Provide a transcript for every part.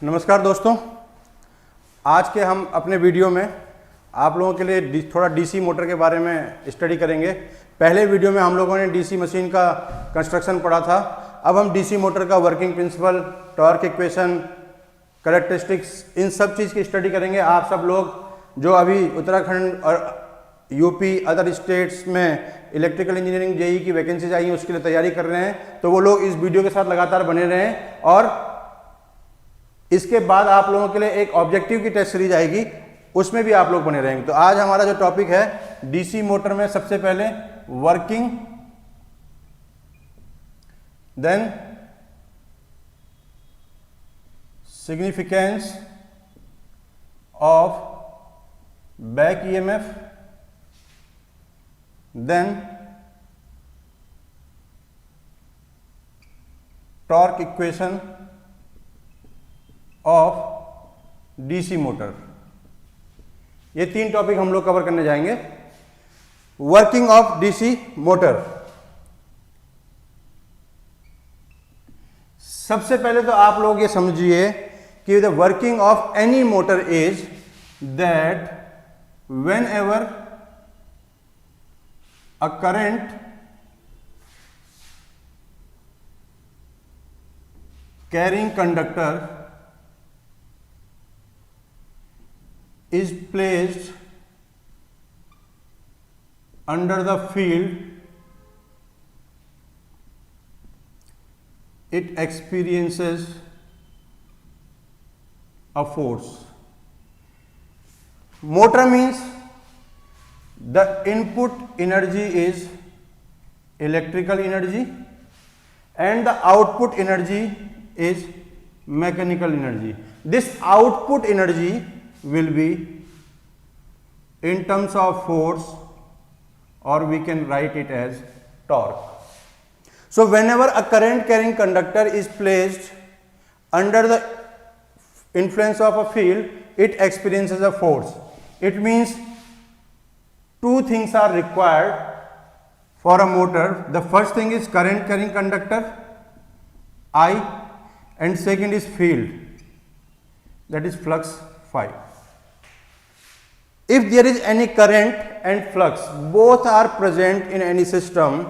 नमस्कार दोस्तों, आज के हम अपने वीडियो में आप लोगों के लिए थोड़ा डीसी मोटर के बारे में स्टडी करेंगे। पहले वीडियो में हम लोगों ने डीसी मशीन का कंस्ट्रक्शन पढ़ा था। अब हम डीसी मोटर का working principle, torque equation, characteristics, इन सब चीज़ की स्टडी करेंगे। आप सब लोग जो अभी उत्तराखंड और यूपी अदर स्टेट्स में इलेक्ट्रिकल इंजीनियरिंग जेई की वैकेंसीज आई हैं, उसके लिए तैयारी कर रहे हैं, तो वो लोग इस वीडियो के साथ लगातार बने रहें। और इसके बाद आप लोगों के लिए एक ऑब्जेक्टिव की टेस्ट सीरीज आएगी, उसमें भी आप लोग बने रहेंगे। तो आज हमारा जो टॉपिक है डीसी मोटर में सबसे पहले working, then significance of back EMF, then torque equation of DC motor. ये तीन टॉपिक हम लोग कवर करने जाएंगे। वर्किंग ऑफ डीसी मोटर, सबसे पहले तो आप लोग ये समझिए कि the working of any motor is that when ever a current carrying conductor is placed under the field, it experiences a force. Motor means the input energy is electrical energy and the output energy is mechanical energy. This output energy will be in terms of force, or we can write it as torque. So whenever a current carrying conductor is placed under the influence of a field, it experiences a force. It means two things are required for a motor. The first thing is current carrying conductor I, and second is field, that is flux phi. If there is any current and flux, both are present in any system,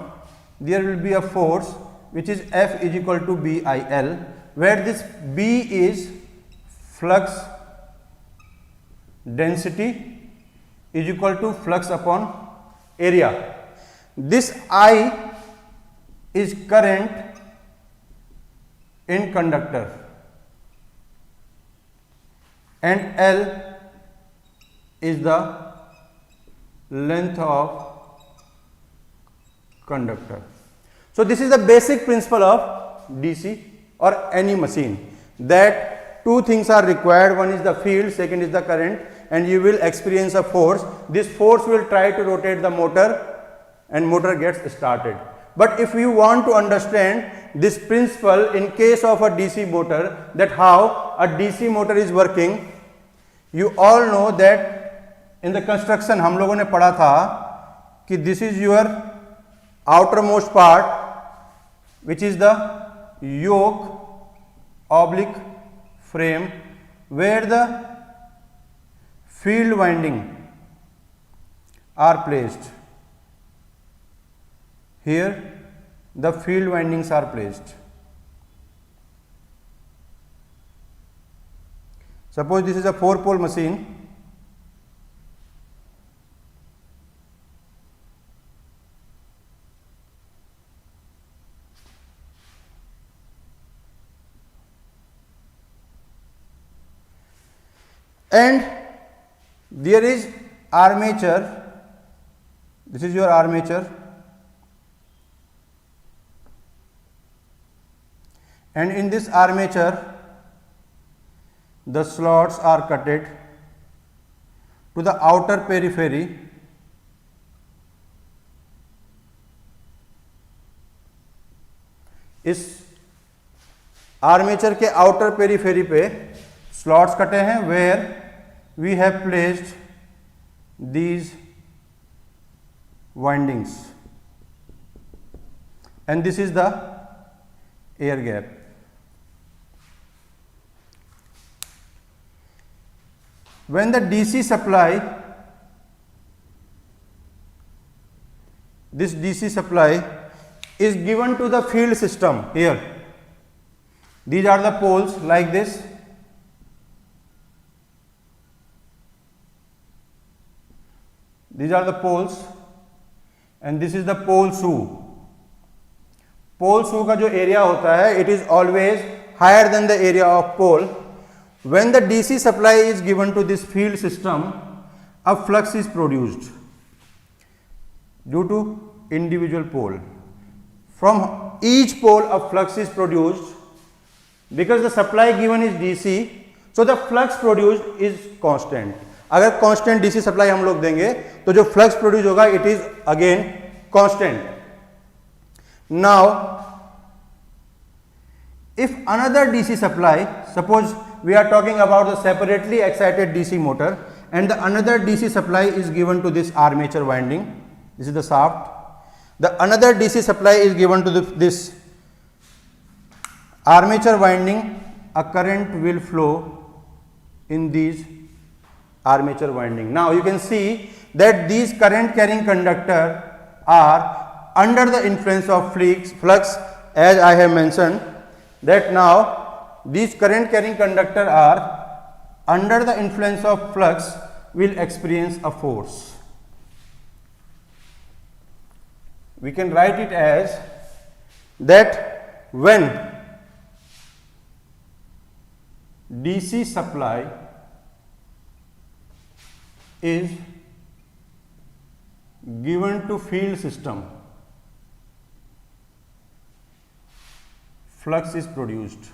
there will be a force which is F is equal to BIL, where this B is flux density is equal to flux upon area. This I is current in conductor and L is the length of conductor. So this is the basic principle of DC or any machine, that two things are required. One is the field, second is the current, and you will experience a force. This force will try to rotate the motor and motor gets started. But if you want to understand this principle in case of a DC motor, that how a DC motor is working, you all know that in the construction हम लोगों ने पढ़ा था कि this is your outermost part, which is the yoke oblique frame, where the field winding are placed. Here the field windings are placed. Suppose this is a 4-pole machine. And there is armature. This is your armature. And in this armature, the slots are cutted to the outer periphery इस armature के outer periphery पे slots कटे हैं, where we have placed these windings and this is the air gap. when the DC supply, this DC supply is given to the field system here, these are the poles like this, these are the poles and this is the pole shoe. Pole shoe का जो area होता है it is always higher than the area of pole. When the DC supply is given to this field system, a flux is produced due to individual pole. From each pole a flux is produced because the supply given is DC, so the flux produced is constant. अगर constant DC supply हम लोग देंगे तो जो flux produce होगा it is again constant. Now, if another DC supply, suppose we are talking about the separately excited DC motor and the another DC supply is given to this armature winding, this is the shaft, the another DC supply is given to this armature winding, a current will flow in these armature winding. Now, you can see that these current carrying conductor are under the influence of flux, as I have mentioned that now these current carrying conductor are under the influence of flux will experience a force. We can write it as that when DC supply is given to field system, flux is produced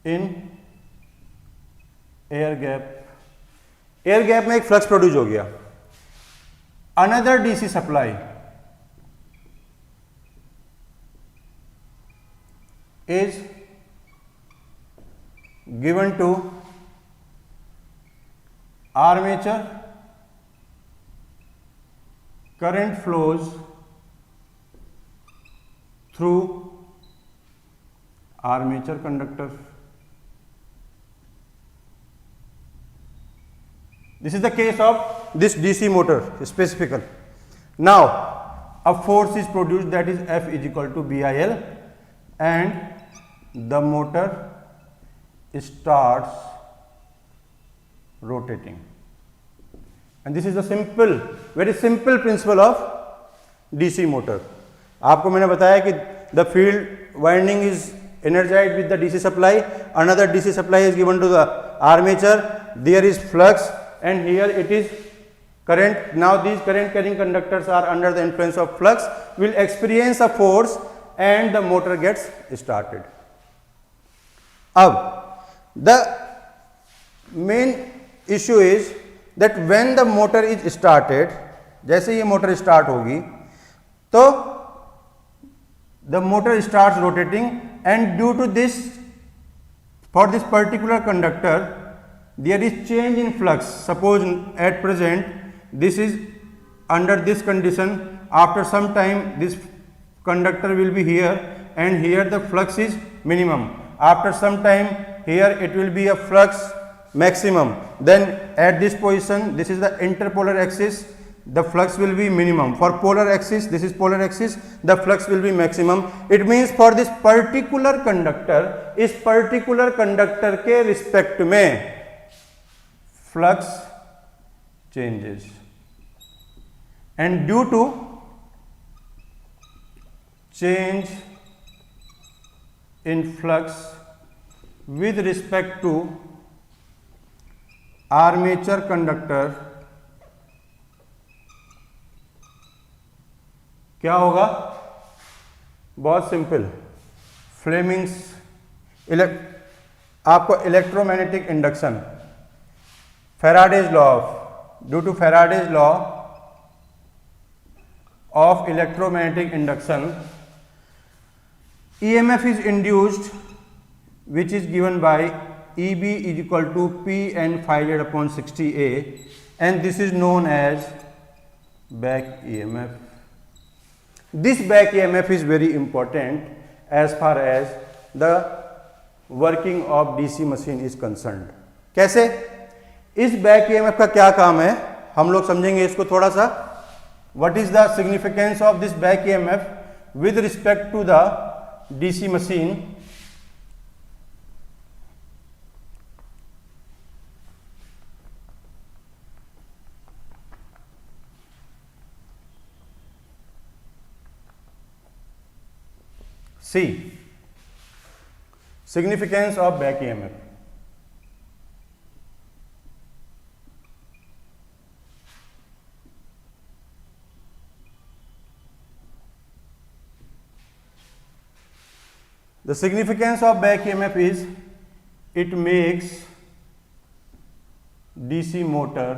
in air gap. Air gap में एक flux produce हो गया. Another DC supply is given to armature, current flows through armature conductor. This is the case of this DC motor specifically. Now, a force is produced, that is F is equal to BIL, and the motor starts rotating. And this is a simple, very simple principle of DC motor. आपको मैंने बताया कि the field winding is energized with the DC supply, another DC supply is given to the armature, there is flux and here it is current. Now these current carrying conductors are under the influence of flux, will experience a force and the motor gets started. अब the main issue is that when the motor is started, जैसे ये motor start होगी तो the motor starts rotating, and due to this, for this particular conductor there is change in flux. Suppose at present this is under this condition, after some time this conductor will be here and here the flux is minimum, after some time here it will be a flux maximum, then at this position, this is the interpolar axis, the flux will be minimum. For polar axis, this is polar axis, the flux will be maximum. It means for this particular conductor, इस particular conductor के respect में flux changes, and due to change in flux with respect to armature conductor, क्या होगा? बहुत simple. Fleming's आपको electromagnetic induction, Faraday's law, due to Faraday's law of electromagnetic induction, EMF is induced which is given by EB is equal to P N phi Z upon 60A, and this is known as back EMF. This back EMF is very important as far as the working of DC machine is concerned. कैसे? इस back EMF का क्या काम है हम लोग समझेंगे इसको थोड़ा सा। What is the significance of this back EMF with respect to the DC machine. See, significance of back EMF. The significance of back EMF is it makes DC motor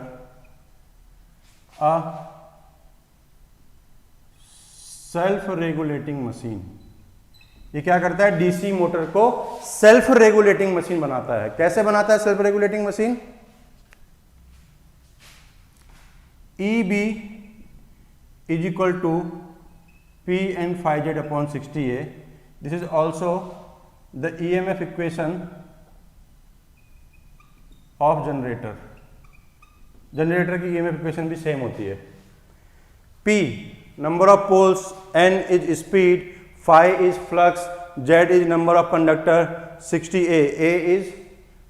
a self-regulating machine। ये क्या करता है? DC motor को self regulating machine बनाता है। कैसे बनाता है self regulating machine? EB is equal to P and phi z upon 60A. This is also the EMF equation of generator। Generator की EMF इक्वेशन भी सेम होती है। P number of poles, N is speed, phi is flux, Z is number of conductor, 60A, A is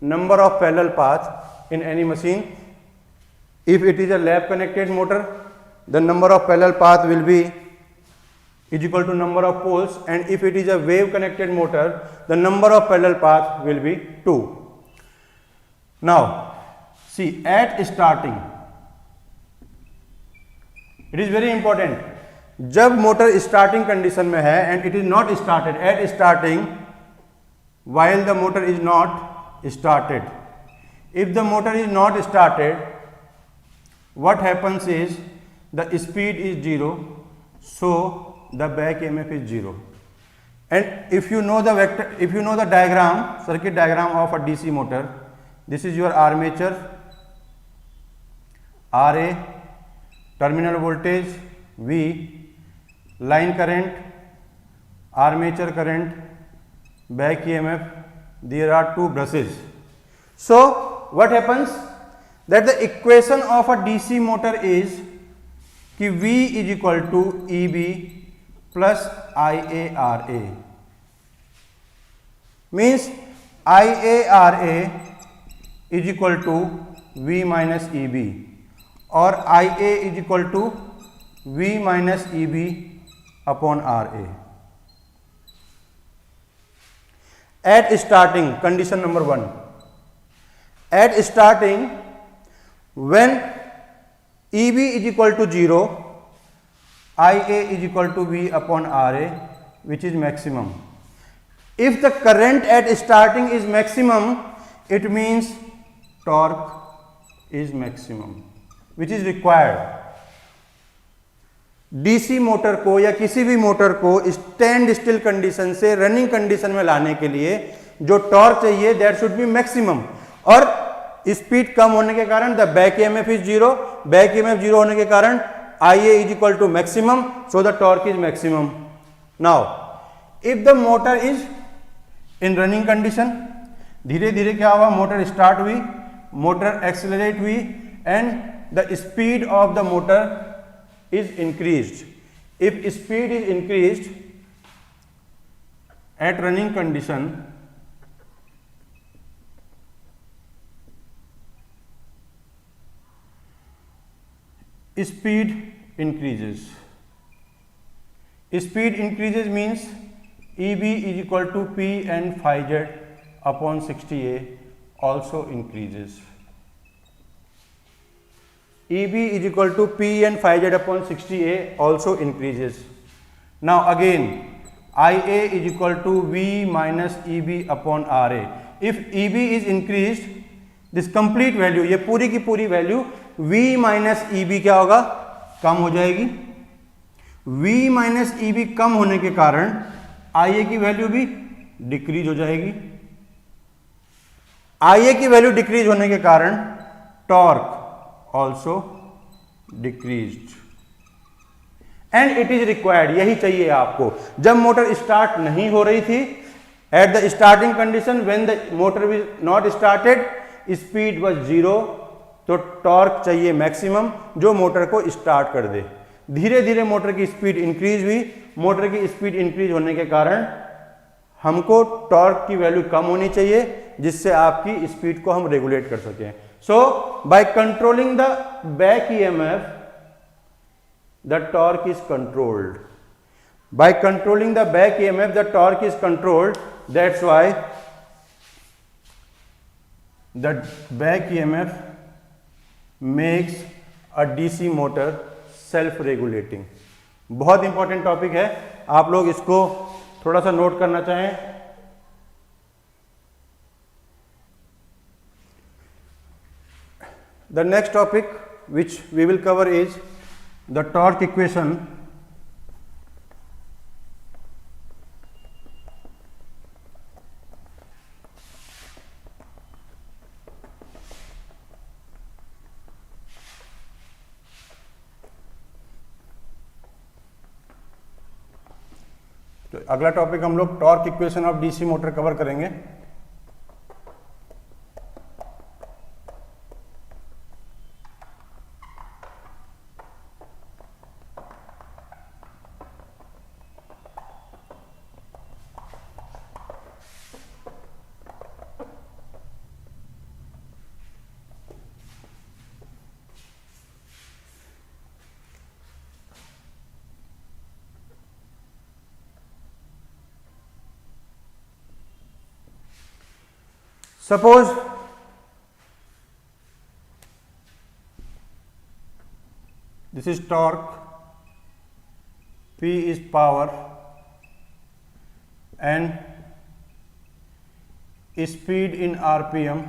number of parallel path in any machine. If it is a lap connected motor, the number of parallel path will be is equal to number of poles, and if it is a wave connected motor, the number of parallel path will be 2. Now see, at starting, it is very important, जब motor starting condition में है and it is not started, at starting while the motor is not started, if the motor is not started, what happens is the speed is 0, so the back EMF is 0. And if you know the vector, if you know the diagram, circuit diagram of a DC motor, this is your armature, RA, terminal voltage V, line current, armature current, back EMF, there are two brushes. So what happens that the equation of a DC motor is कि V is equal to EB plus IARA, means IARA is equal to V minus EB और IA is equal to V minus EB upon RA. At starting, condition number 1, at starting when EB is equal to 0, IA is equal to V upon RA, which is maximum. If the current at starting is maximum, it means torque is maximum, which is required. DC motor को या किसी भी motor को stand still condition से running condition में लाने के लिए जो टॉर्क चाहिए दैट शुड बी मैक्सिमम, और स्पीड कम होने के कारण the back EMF is 0, back EMF 0 होने के कारण IA is equal to maximum, so the torque is maximum. Now if the motor is in running condition, धीरे धीरे क्या हुआ, मोटर स्टार्ट हुई, मोटर एक्सेलरेट हुई and the speed of the motor is increased. If speed is increased at running condition, speed increases. Speed increases means EB is equal to P and phi z upon 60A also increases. EB is equal to P and phi z upon 60A also increases. Now again IA is equal to V minus EB upon RA. If EB is increased, this complete value, ये पूरी की पूरी value V minus EB क्या होगा, कम हो जाएगी. V minus EB कम होने के कारण IA की वैल्यू भी डिक्रीज हो जाएगी. IA की वैल्यू डिक्रीज होने के कारण torque also decreased and it is required. यही चाहिए आपको. जब मोटर स्टार्ट नहीं हो रही थी At the starting condition, when the motor was not started, speed was 0, तो टॉर्क चाहिए मैक्सिमम जो मोटर को स्टार्ट कर दे। धीरे धीरे मोटर की स्पीड इंक्रीज हुई, मोटर की स्पीड इंक्रीज होने के कारण हमको टॉर्क की वैल्यू कम होनी चाहिए जिससे आपकी स्पीड को हम रेगुलेट कर सकें। So by controlling the back EMF the torque is controlled. By controlling the back EMF, the torque is controlled. That's why the back EMF makes a DC motor self-regulating. बहुत important topic है, आप लोग इसको थोड़ा सा note करना चाहें। The next topic which we will cover is the torque equation. तो अगला टॉपिक हम लोग torque equation of DC motor cover करेंगे। Suppose this is torque, P is power and speed in RPM,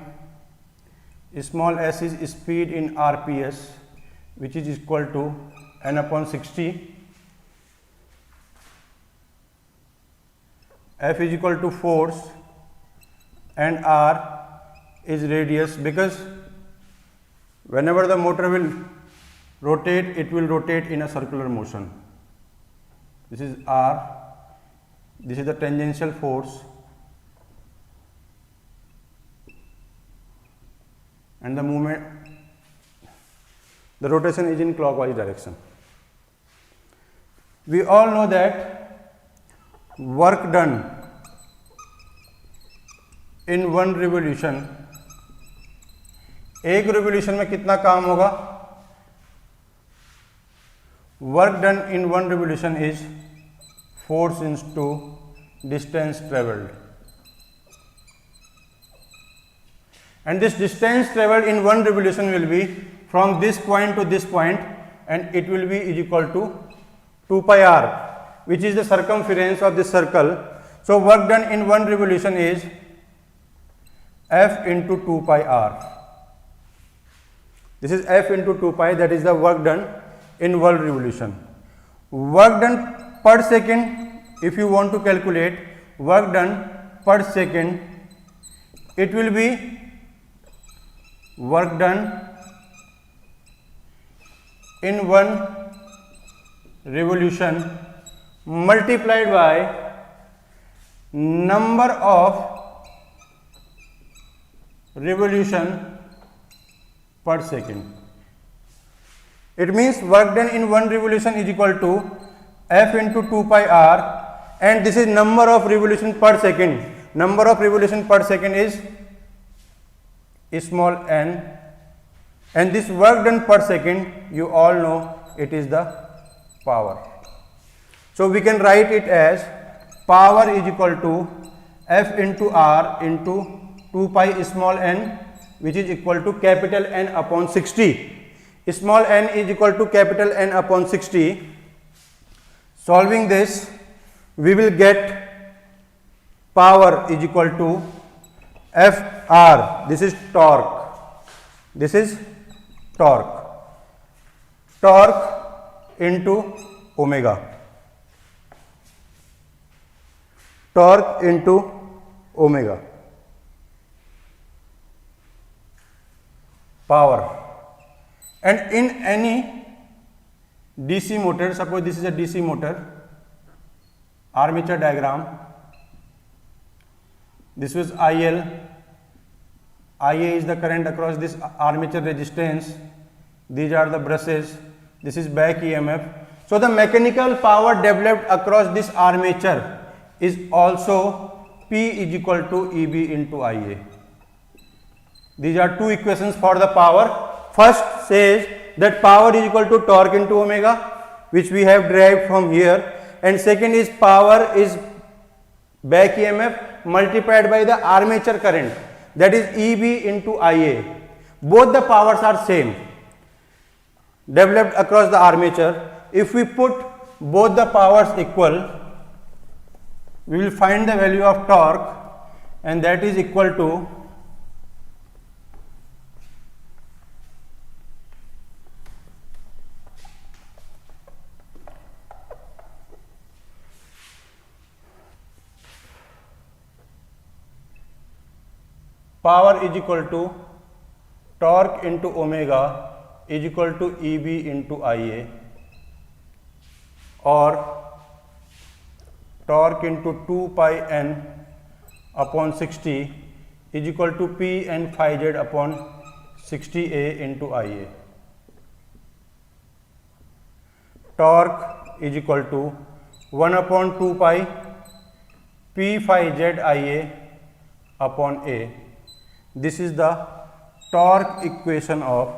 small s is speed in RPS, which is equal to n upon 60, F is equal to force and R is radius, because whenever the motor will rotate, it will rotate in a circular motion. This is R, this is the tangential force, and the movement, the rotation is in clockwise direction. We all know that work done in one revolution, एक revolution में कितना काम होगा? Work done in one revolution is force into distance travelled, and this distance traveled in one revolution will be from this point to this point, and it will be is equal to 2 pi r, which is the circumference of this circle. So work done in one revolution is F into 2 pi r. This is F into 2 pi, that is the work done in one revolution. Work done per second, if you want to calculate work done per second, it will be work done in one revolution multiplied by number of revolution per second. It means work done in one revolution is equal to F into 2 pi r, and this is number of revolution per second. Number of revolution per second is small n, and this work done per second, you all know it is the power. So we can write it as power is equal to F into r into 2 pi small n, which is equal to capital N upon 60. Small n is equal to capital N upon 60. Solving this, we will get power is equal to Fr. This is torque. This is torque. Torque into omega. Torque into omega. Power. And in any DC motor, suppose this is a DC motor, armature diagram, this was IL. IA is the current across this armature resistance. These are the brushes. This is back EMF. So the mechanical power developed across this armature is also P is equal to EB into IA. These are two equations for the power. First says that power is equal to torque into omega, which we have derived from here, and second is power is back EMF multiplied by the armature current, that is EB into IA. Both the powers are same, developed across the armature. If we put both the powers equal, we will find the value of torque, and that is equal to power is equal to torque into omega is equal to EB into IA, or torque into 2 pi n upon 60 is equal to P n phi z upon 60A into IA. Torque is equal to 1 upon 2 pi P phi z IA upon A. This is the torque equation of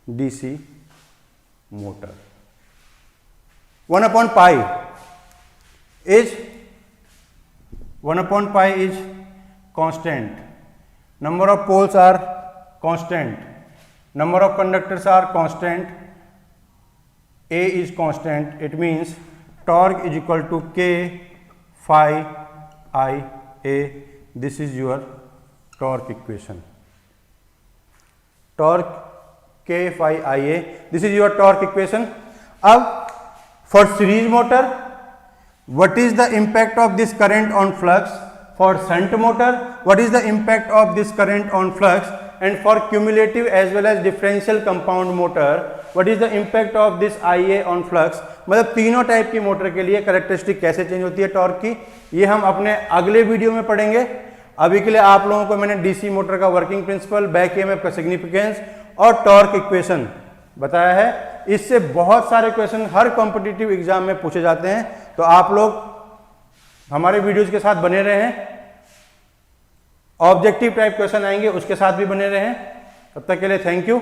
DC motor. 1 upon pi is constant. Number of poles are constant. Number of conductors are constant. A is constant. It means torque is equal to K phi I A. This is your torque equation. Torque K phi I A. This is your torque equation. Now, for series motor, what is the impact of this current on flux? For shunt motor, what is the impact of this current on flux? And for cumulative as well as differential compound motor, what is the impact of this IA on flux? मतलब तीनों type की motor के लिए characteristic कैसे change होती है torque की, ये हम अपने अगले वीडियो में पढ़ेंगे. अभी के लिए आप लोगों को मैंने डीसी मोटर का वर्किंग प्रिंसिपल, बैक ईएमएफ का सिग्निफिकेंस और टॉर्क इक्वेशन बताया है. इससे बहुत सारे क्वेश्चन हर कॉम्पिटिटिव एग्जाम में पूछे जाते हैं, तो आप लोग हमारे वीडियोज के साथ बने रहें. ऑब्जेक्टिव टाइप क्वेश्चन आएंगे, उसके साथ भी बने रहें. तब तक के लिए थैंक यू.